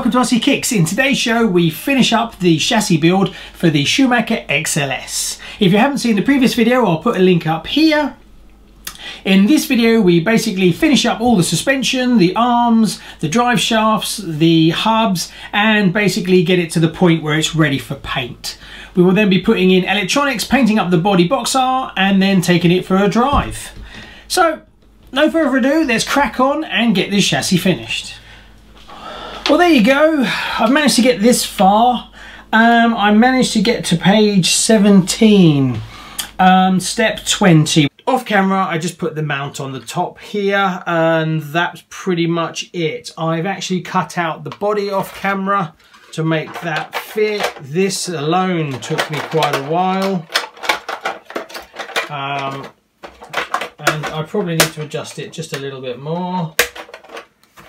welcome to RCKicks. In today's show we finish up the chassis build for the Schumacher XLS. If you haven't seen the previous video, I'll put a link up here. In this video we basically finish up all the suspension, the arms, the drive shafts, the hubs, and basically get it to the point where it's ready for paint. We will then be putting in electronics, painting up the body box art, and then taking it for a drive. So no further ado, let's crack on and get this chassis finished. Well, there you go. I've managed to get this far. I managed to get to page 17, step 20. Off camera, I just put the mount on the top here, and that's pretty much it. I've actually cut out the body off camera to make that fit. This alone took me quite a while. And I probably need to adjust it just a little bit more,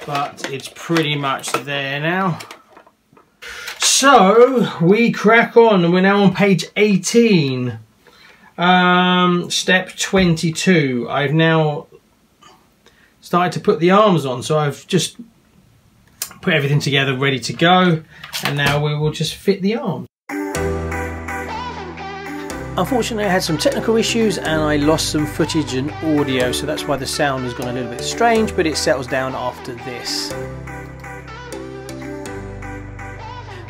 but it's pretty much there now. So we crack on, and we're now on page 18, step 22. I've now started to put the arms on, so I've just put everything together ready to go, and now we will just fit the arms. Unfortunately, I had some technical issues and I lost some footage and audio, so that's why the sound has gone a little bit strange, but it settles down after this.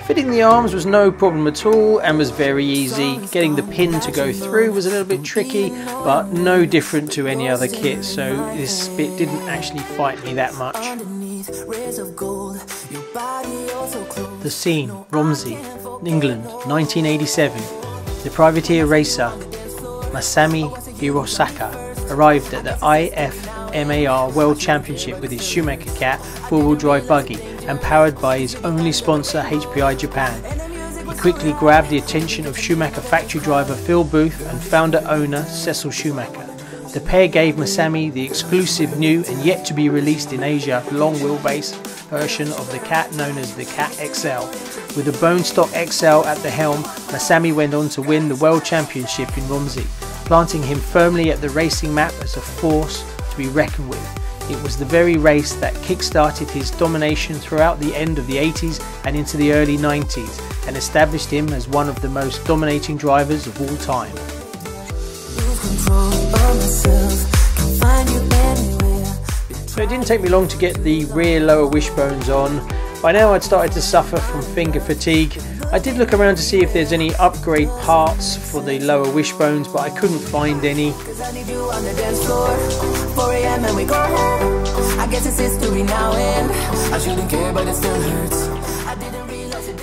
Fitting the arms was no problem at all and was very easy. Getting the pin to go through was a little bit tricky, but no different to any other kit, so this bit didn't actually fight me that much. The scene, Romsey, England, 1987. The privateer racer Masami Hirosaka arrived at the IFMAR World Championship with his Schumacher Cat four-wheel drive buggy and powered by his only sponsor HPI Japan. He quickly grabbed the attention of Schumacher factory driver Phil Booth and founder-owner Cecil Schumacher. The pair gave Masami the exclusive new and yet to be released in Asia long wheelbase version of the Cat known as the Cat XL. With the bone stock XL at the helm, Masami went on to win the World Championship in Romsey, planting him firmly at the racing map as a force to be reckoned with. It was the very race that kick-started his domination throughout the end of the 80s and into the early 90s, and established him as one of the most dominating drivers of all time. So it didn't take me long to get the rear lower wishbones on. By now I'd started to suffer from finger fatigue. I did look around to see if there's any upgrade parts for the lower wishbones, but I couldn't find any.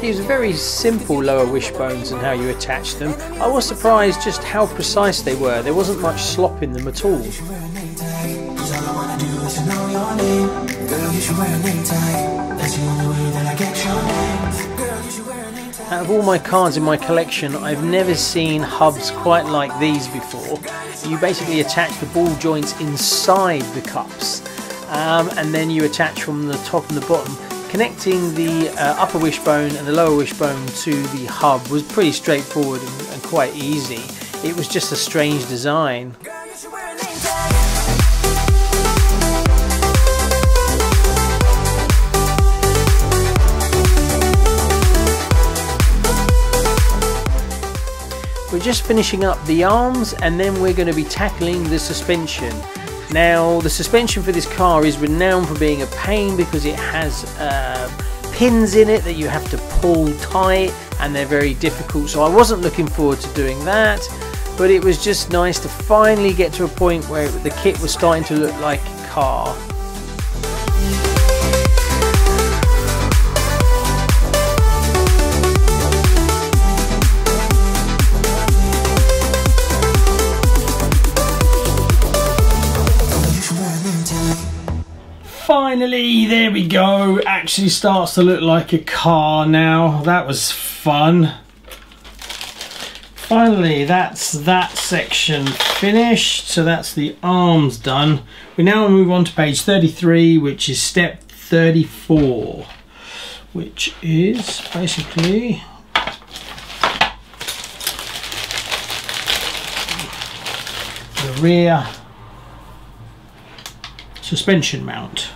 These are very simple lower wishbones and how you attach them. I was surprised just how precise they were. There wasn't much slop in them at all. Out of all my cards in my collection, I've never seen hubs quite like these before. You basically attach the ball joints inside the cups, and then you attach from the top and the bottom. Connecting the upper wishbone and the lower wishbone to the hub was pretty straightforward and quite easy. It was just a strange design. We're just finishing up the arms, and then we're going to be tackling the suspension. Now, the suspension for this car is renowned for being a pain because it has pins in it that you have to pull tight, and they're very difficult, so I wasn't looking forward to doing that, but it was just nice to finally get to a point where the kit was starting to look like a car. Finally, there we go. Actually starts to look like a car now. That was fun. Finally, that's that section finished. So that's the arms done. We now move on to page 33, which is step 34, which is basically the rear suspension mount.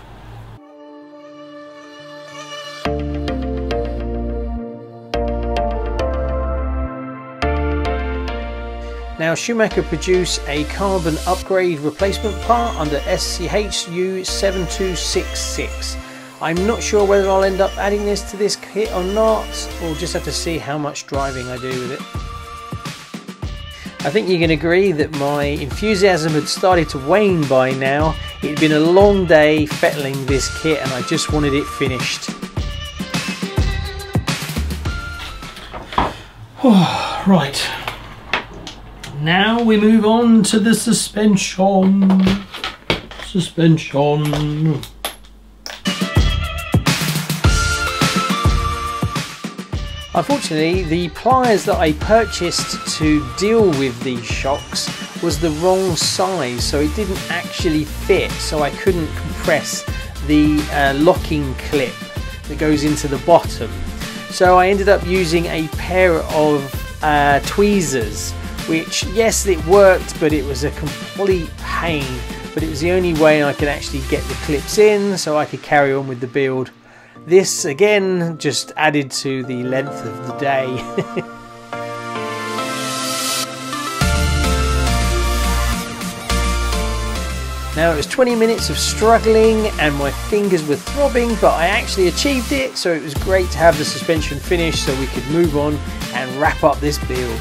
Now Schumacher produced a carbon upgrade replacement part under SCHU 7266. I'm not sure whether I'll end up adding this to this kit or not. We'll just have to see how much driving I do with it. I think you can agree that my enthusiasm had started to wane by now. It had been a long day fettling this kit and I just wanted it finished. Right, now we move on to the suspension. Unfortunately, the pliers that I purchased to deal with these shocks was the wrong size, so it didn't actually fit, so I couldn't compress the locking clip that goes into the bottom. So I ended up using a pair of tweezers, which, yes, it worked, but it was a complete pain. But it was the only way I could actually get the clips in so I could carry on with the build. This again just added to the length of the day. Now it was 20 minutes of struggling and my fingers were throbbing, but I actually achieved it, so it was great to have the suspension finished so we could move on and wrap up this build.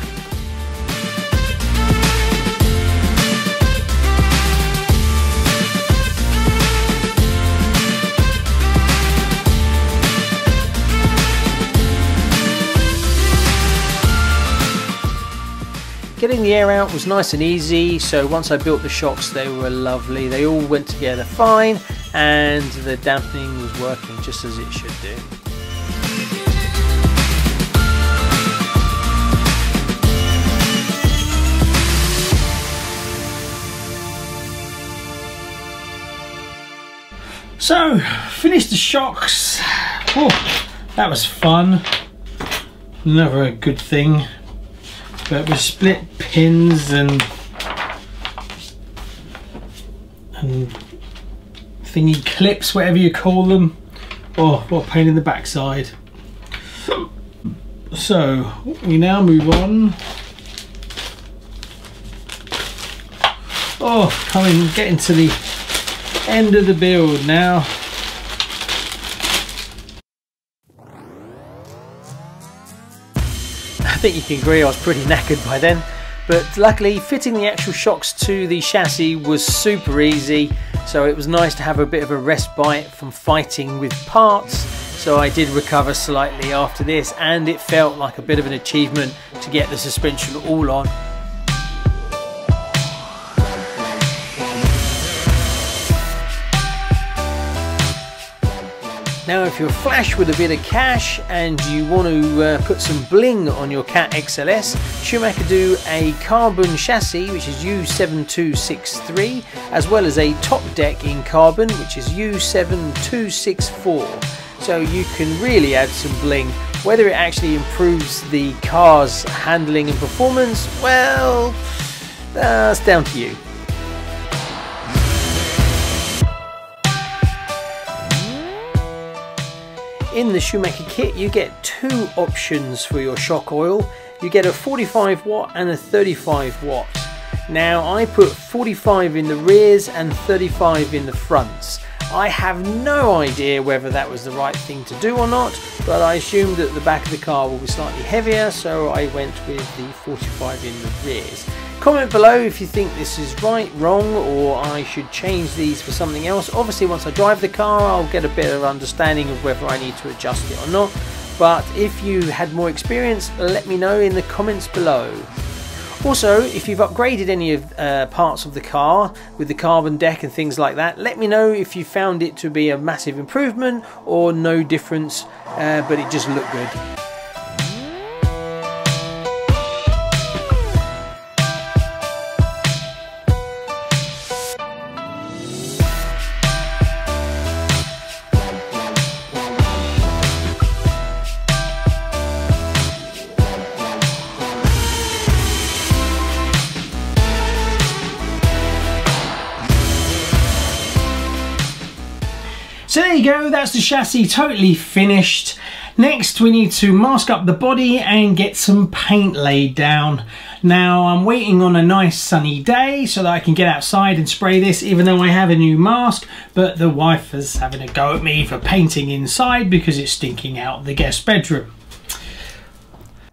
Getting the air out was nice and easy, so once I built the shocks they were lovely. They all went together fine and the dampening was working just as it should do. So, finished the shocks. Oh, that was fun. Never a good thing. But with split pins and thingy clips, whatever you call them. Oh, what a pain in the backside. So we now move on. Oh, getting to the end of the build now. I think you can agree I was pretty knackered by then, but luckily fitting the actual shocks to the chassis was super easy, so it was nice to have a bit of a respite from fighting with parts. So I did recover slightly after this and it felt like a bit of an achievement to get the suspension all on. Now if you're flash with a bit of cash and you want to put some bling on your Cat XLS, Schumacher do a carbon chassis which is U7263, as well as a top deck in carbon which is U7264. So you can really add some bling. Whether it actually improves the car's handling and performance, well, that's down to you. In the Schumacher kit you get two options for your shock oil. You get a 45 watt and a 35 watt. Now I put 45 in the rears and 35 in the fronts. I have no idea whether that was the right thing to do or not, but I assumed that the back of the car will be slightly heavier, so I went with the 45 in the rears. Comment below if you think this is right, wrong, or I should change these for something else. Obviously once I drive the car I'll get a bit of understanding of whether I need to adjust it or not, but if you had more experience, let me know in the comments below. Also, if you've upgraded any of parts of the car with the carbon deck and things like that, let me know if you found it to be a massive improvement or no difference, but it just looked good. So there you go, that's the chassis totally finished. Next we need to mask up the body and get some paint laid down. Now I'm waiting on a nice sunny day so that I can get outside and spray this, even though I have a new mask, but the wife is having a go at me for painting inside because it's stinking out the guest bedroom.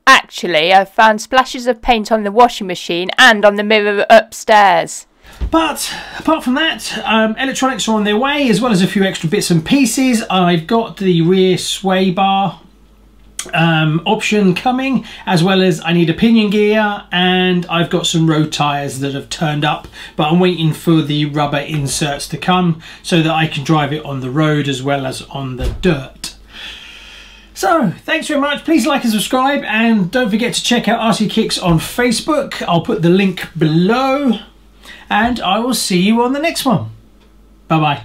Actually, I've found splashes of paint on the washing machine and on the mirror upstairs. But apart from that, electronics are on their way, as well as a few extra bits and pieces. I've got the rear sway bar option coming, as well as I need a pinion gear, and I've got some road tyres that have turned up, but I'm waiting for the rubber inserts to come so that I can drive it on the road as well as on the dirt. So, thanks very much. Please like and subscribe, and don't forget to check out RCKicks on Facebook. I'll put the link below, and I will see you on the next one. Bye bye.